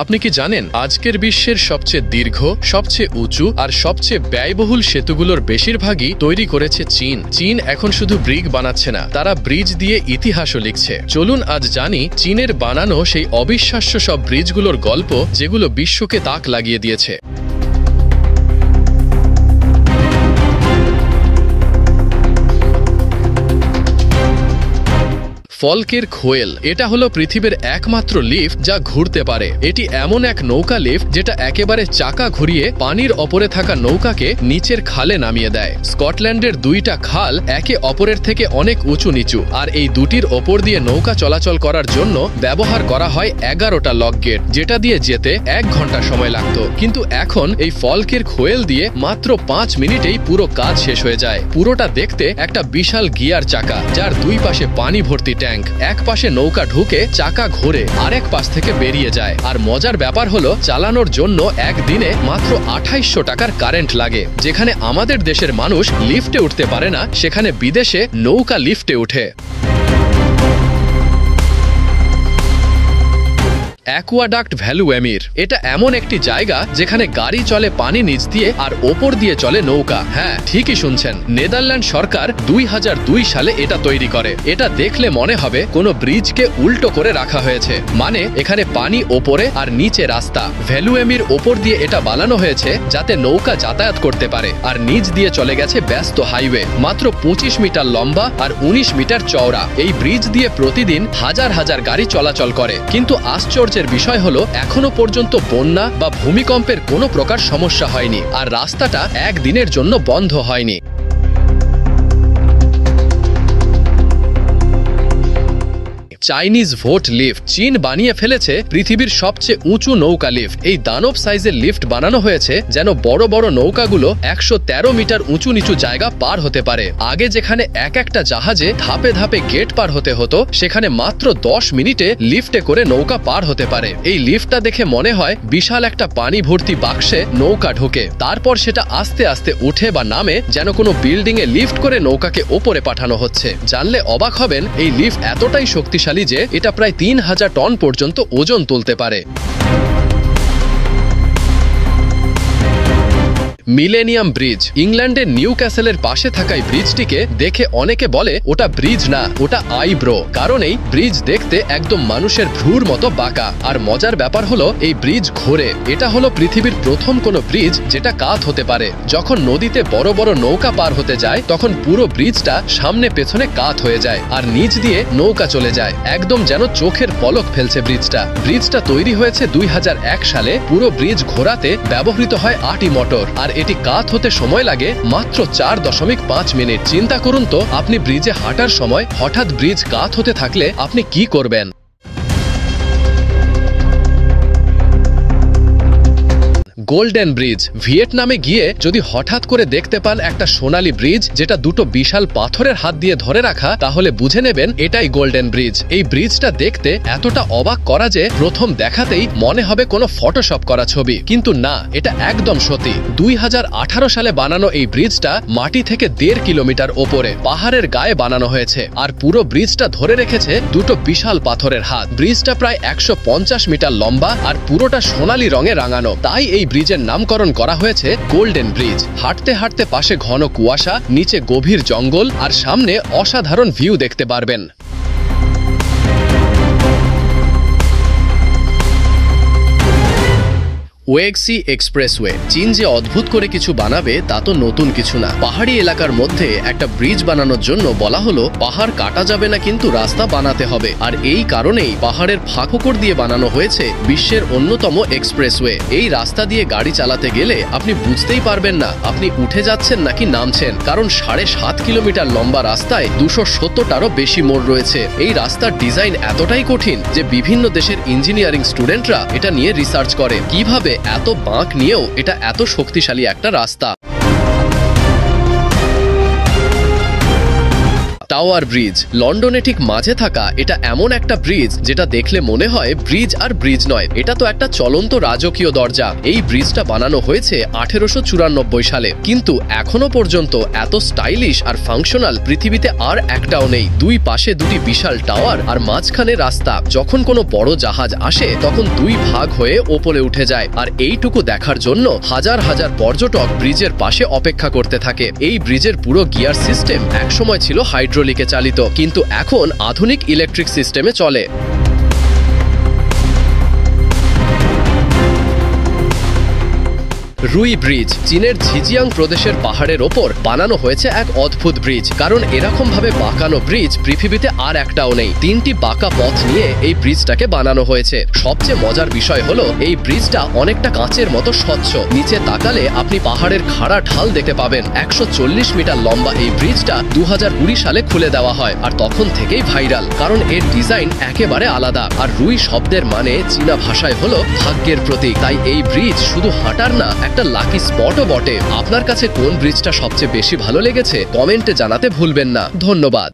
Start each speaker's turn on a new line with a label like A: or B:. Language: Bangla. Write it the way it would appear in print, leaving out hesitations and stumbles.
A: আপনি কি জানেন আজকের বিশ্বের সবচেয়ে দীর্ঘ, সবচেয়ে উঁচু আর সবচেয়ে ব্যয়বহুল সেতুগুলোর বেশিরভাগই তৈরি করেছে চীন। চীন এখন শুধু ব্রিজ বানাচ্ছে না, তারা ব্রিজ দিয়ে ইতিহাসও লিখছে। চলুন আজ জানি চীনের বানানো সেই অবিশ্বাস্য সব ব্রিজগুলোর গল্প, যেগুলো বিশ্বকে তাক লাগিয়ে দিয়েছে। ফলকের খোয়েল, এটা হলো পৃথিবীর একমাত্র লিফট যা ঘুরতে পারে। এটি এমন এক নৌকা লিফট যেটা একেবারে চাকা ঘুরিয়ে পানির ওপরে থাকা নৌকাকে নিচের খালে নামিয়ে দেয়। স্কটল্যান্ডের দুইটা খাল একে অপরের থেকে অনেক উঁচু নিচু, আর এই দুটির ওপর দিয়ে নৌকা চলাচল করার জন্য ব্যবহার করা হয় 11টা লক গেট, যেটা দিয়ে যেতে 1 ঘন্টা সময় লাগত। কিন্তু এখন এই ফলকের খোয়েল দিয়ে মাত্র 5 মিনিটেই পুরো কাজ শেষ হয়ে যায়। পুরোটা দেখতে একটা বিশাল গিয়ার চাকা, যার দুই পাশে পানি ভর্তি ট্যাঙ্ক। এক পাশে নৌকা ঢুকে চাকা ঘোরে, আরেক পাশ থেকে বেরিয়ে যায়। আর মজার ব্যাপার হলো, চালানোর জন্য একদিনে মাত্র 2800 টাকার কারেন্ট লাগে। যেখানে আমাদের দেশের মানুষ লিফটে উঠতে পারে না, সেখানে বিদেশে নৌকা লিফটে উঠে। অ্যাকুয়াডাক্ট ভ্যালুয়ামির, এটা এমন একটি জায়গা যেখানে গাড়ি চলে পানি নিচ দিয়ে আর ওপর দিয়ে চলে নৌকা। হ্যাঁ, ঠিকই শুনছেন, নেদারল্যান্ড সরকার 2002 সালে এটা তৈরি করে। এটা দেখলে মনে হবে কোনো ব্রিজকে উল্টো করে রাখা হয়েছে, মানে এখানে পানি ওপরে আর নিচে রাস্তা। ভ্যালুয়ামির ওপর দিয়ে এটা বানানো হয়েছে যাতে নৌকা যাতায়াত করতে পারে, আর নিচ দিয়ে চলে গেছে ব্যস্ত হাইওয়ে। মাত্র 25 মিটার লম্বা আর 19 মিটার চওড়া এই ব্রিজ দিয়ে প্রতিদিন হাজার হাজার গাড়ি চলাচল করে। কিন্তু আশ্চর্যের বিষয় হলো, এখনো পর্যন্ত বন্যা বা ভূমিকম্পের কোনো প্রকার সমস্যা হয়নি, আর রাস্তাটা একদিনের জন্য বন্ধ হয়নি। চাইনিজ ভোট লিফট, চীন বানিয়ে ফেলেছে পৃথিবীর সবচেয়ে উঁচু নৌকা লিফট। এই দানব সাইজের লিফট বানানো হয়েছে যেন বড় বড় নৌকাগুলো 113 মিটার উঁচু নিচু জায়গা পার হতে পারে। আগে যেখানে এক একটা জাহাজে ধাপে ধাপে গেট পার হতে হতো, সেখানে মাত্র 10 মিনিটে লিফটে করে নৌকা পার হতে পারে। এই লিফটটা দেখে মনে হয় বিশাল একটা পানি ভর্তি বাক্সে নৌকা ঢোকে, তারপর সেটা আস্তে আস্তে উঠে বা নামে, যেন কোনো বিল্ডিং এ লিফট করে নৌকাকে ওপরে পাঠানো হচ্ছে। জানলে অবাক হবেন, এই লিফট এতটাই শক্তিশালী যে এটা প্রায় 3000 টন পর্যন্ত ওজন তুলতে পারে। মিলেনিয়াম ব্রিজ, ইংল্যান্ডের নিউ ক্যাসেলের পাশে থাকা এই ব্রিজটিকে দেখে অনেকে বলে ওটা ব্রিজ না, ওটা আইব্রো। কারণ এই ব্রিজ দেখতে একদম মানুষের ভ্রুর মতো বাঁকা। আর মজার ব্যাপার হলো, এই ব্রিজ ঘোরে। এটা হলো পৃথিবীর প্রথম কোনো ব্রিজ যেটা কাত হতে পারে। যখন নদীতে বড় বড় নৌকা পার হতে যায়, তখন পুরো ব্রিজটা সামনে পেছনে কাত হয়ে যায় আর নিচ দিয়ে নৌকা চলে যায়, একদম যেন চোখের পলক ফেলছে ব্রিজটা। ব্রিজটা তৈরি হয়েছে 2001 সালে। পুরো ব্রিজ ঘোরাতে ব্যবহৃত হয় 8টি মোটর, আর এটি কাত হতে সময় লাগে মাত্র 4.5 মিনিট। চিন্তা করুন তো, আপনি ব্রিজে হাঁটার সময় হঠাৎ ব্রিজ কাত হতে থাকলে আপনি কি করবেন? গোল্ডেন ব্রিজ, ভিয়েতনামে গিয়ে যদি হঠাৎ করে দেখতে পান একটা সোনালী ব্রিজ যেটা দুটো বিশাল পাথরের হাত দিয়ে ধরে রাখা, তাহলে বুঝে নেবেন এটাই গোল্ডেন ব্রিজ। এই ব্রিজটা দেখতে এতটা অবাক করা যে প্রথম দেখাতেই মনে হবে কোনো ফটোশপ করা ছবি, কিন্তু না, এটা একদম সত্যি। 2018 সালে বানানো এই ব্রিজটা মাটি থেকে 1.5 কিলোমিটার ওপরে পাহাড়ের গায়ে বানানো হয়েছে, আর পুরো ব্রিজটা ধরে রেখেছে দুটো বিশাল পাথরের হাত। ব্রিজটা প্রায় 150 মিটার লম্বা আর পুরোটা সোনালী রঙে রাঙানো, তাই এই ব্রিজের নামকরণ করা হয়েছে গোল্ডেন ব্রিজ। হাঁটতে হাঁটতে পাশে ঘন কুয়াশা, নিচে গভীর জঙ্গল, আর সামনে অসাধারণ ভিউ দেখতে পারবেন। ওয়েক্সি এক্সপ্রেসওয়ে, চীন যে অদ্ভুত করে কিছু বানাবে তা তো নতুন কিছু না। পাহাড়ি এলাকার মধ্যে একটা ব্রিজ বানানোর জন্য বলা হলো পাহাড় কাটা যাবে না, কিন্তু রাস্তা বানাতে হবে। আর এই কারণেই পাহাড়ের ফাঁকফোকর দিয়ে বানানো হয়েছে বিশ্বের অন্যতম এক্সপ্রেসওয়ে। এই রাস্তা দিয়ে গাড়ি চালাতে গেলে আপনি বুঝতেই পারবেন না আপনি উঠে যাচ্ছেন নাকি নামছেন, কারণ 7.5 কিলোমিটার লম্বা রাস্তায় 270টারও বেশি মোড় রয়েছে। এই রাস্তার ডিজাইন এতটাই কঠিন যে বিভিন্ন দেশের ইঞ্জিনিয়ারিং স্টুডেন্টরা এটা নিয়ে রিসার্চ করে, কিভাবে এত বাঁক নিয়েও এটা এত শক্তিশালী একটা রাস্তা। টাওয়ার ব্রিজ লন্ডনে ঠিক মাঝে থাকা এটা এমন একটা ব্রিজ যেটা দেখলে মনে হয় ব্রিজ আর ব্রিজ নয়, এটা তো একটা চলন্ত রাজকীয় দরজা। এই ব্রিজটা বানানো হয়েছে 1894 সালে, কিন্তু এখনো পর্যন্ত এত স্টাইলিশ আর ফাংশনাল পৃথিবীতে আর একটাও নেই। দুই পাশে দুটি বিশাল টাওয়ার আর মাঝখানে রাস্তা। যখন কোনো বড় জাহাজ আসে তখন দুই ভাগ হয়ে ওপরে উঠে যায়, আর এইটুকু দেখার জন্য হাজার হাজার পর্যটক ব্রিজের পাশে অপেক্ষা করতে থাকে। এই ব্রিজের পুরো গিয়ার সিস্টেম একসময় ছিল হাইড্রোলিকে চালিত, কিন্তু এখন আধুনিক ইলেকট্রিক সিস্টেমে চলে। রুই ব্রিজ চীনের ঝিজিয়াং প্রদেশের পাহাড়ের ওপর বানানো হয়েছে এক অদ্ভুত ব্রিজ, কারণ এরকম ভাবে বাঁকানো ব্রিজ পৃথিবীতে আর একটাও নেই। তিনটি বাঁকা পথ নিয়ে এই ব্রিজটাকে বানানো হয়েছে। সবচেয়ে মজার বিষয় হলো এই ব্রিজটা অনেকটা কাঁচের মতো স্বচ্ছ। নিচে তাকালে আপনি পাহাড়ের খাড়া ঢাল দেখতে পাবেন। 140 মিটার লম্বা এই ব্রিজটা 2020 সালে খুলে দেওয়া হয়, আর তখন থেকেই ভাইরাল, কারণ এর ডিজাইন একেবারে আলাদা। আর রুই শব্দের মানে চীনা ভাষায় হলো ভাগ্যের প্রতীক। তাই এই ব্রিজ শুধু হাঁটার না, একটা লাকি স্পটও বটে। আপনার কাছে কোন ব্রিজটা সবচেয়ে বেশি ভালো লেগেছে কমেন্টে জানাতে ভুলবেন না। ধন্যবাদ।